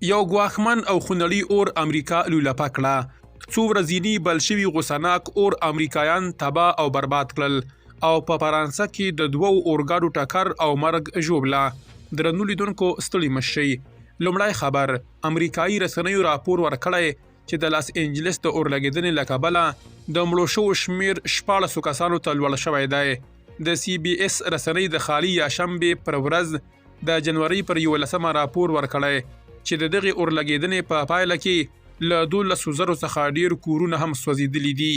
یو ګواښمن او خونړي اور امریکا لولپه کړه. څو ورځینی بل شوي غوسناک اور امریکایان تباه او برباد کړل او په فرانسه کې د دوو اورګاډو ټکر او مرګ ژوبله. درنو لیدونکو ستړي مشئ. لومړی خبر، امریکایي رسنیو راپور ورکړی چې د لاس انجلس د اورلګیدنې له کبله د مړو شوو شمیر 14 کسانو ته لوړ شوی دی. د سی بي اس رسنۍ د خالي یاشنبې پر ورځ د جنوري پر 11 راپور ورکړی چې د دغې اورلګیدنې په پایله کې له 12,000 څخه ډیر کورونه هم سوځېدلي دي.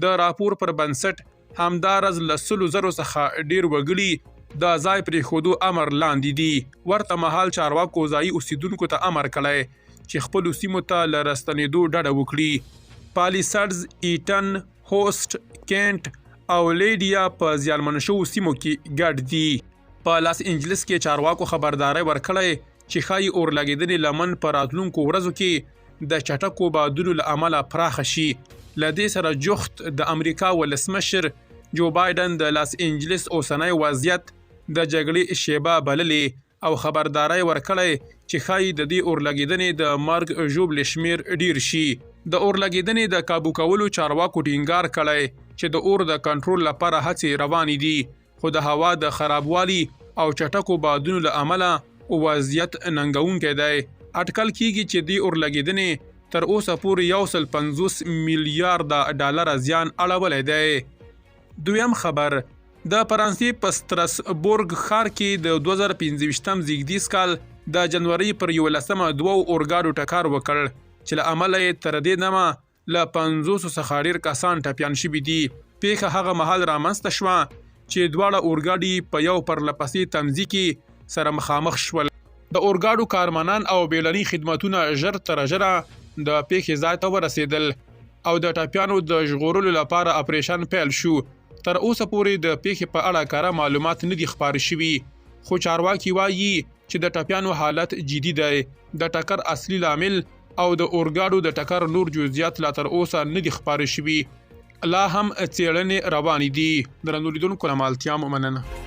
د راپور پر بنسټ همدارز له 100,000 څخه ډیر وګړي د ځای پرېښودو امر لاندې دي. ورته مهال چارواکو ځایي اوسیدونکو ته امر کړی چې خپلو سیمو ته له راستنېدو ډډه وکړي. پالیسډز، ایټن، هوسټ، کینټ او لیډیا په زیانمن شوو سیمو کې ګډ دي. په لاس انجلس کې چارواکو خبرداری ورکړی چې ښایي اورلګیدنې لمن په راتلونکو ورځو کې د چټکو بادونو له امله پراخه شي. له دې سره جوخت د امریکا ولسمشر جو بایدن د لاس انجلس اوسنی وضعیت د جګړې شیبه بللې او خبرداری ورکړی چې ښایي د دې اورلګیدنې د مرګ ژوبلې شمیر ډیر شي. د اورلګیدنې د کابو کولو چارواکو ټینګار کړی چې د اور د کنټرول لپاره هڅې روانې دي، خو د هوا د خرابوالي او چټکو بادونو له امله وضعیت ننګونکی دی. اټکل کیږي چې دې اورلګیدنې تر اوسه پورې 150 میلیارډ ډالر زیان اړولی دی. دویم خبر، د فرانسې په ستراسبورګ ښار کې د 2015 زیږدیز کال د جنوري پر 11 دوو اورګاډو ټکر وکړ چې له امله یې تر دې دمه له 50 څخه ډیر کسان ټپیان شوي دي. پیښه هغه مهال رامنځته شوه چې دواړه اورګاډي په یو پرلپسې تمځي کې سره مخامخ شول. د اورګاډو کارمنان او بیړني خدمتونه ژر تر ژره د پیښې ځای ته ورسېدل او د ټپیانو د ژغورلو لپاره اپریشن پیل شو. تر اوسه پورې د پیښې په اړه کره معلومات نه دي خپاره شوي، خو چارواکي وایي چې د ټپیانو حالت جدي دی. د ټکر اصلي لامل او د اورګاډو د ټکر نور جزئیات لا تر اوسه نه دي خپاره شوي. لا هم څېړنې روانې دي. درنو لیدونکو له مالتیا مو مننه.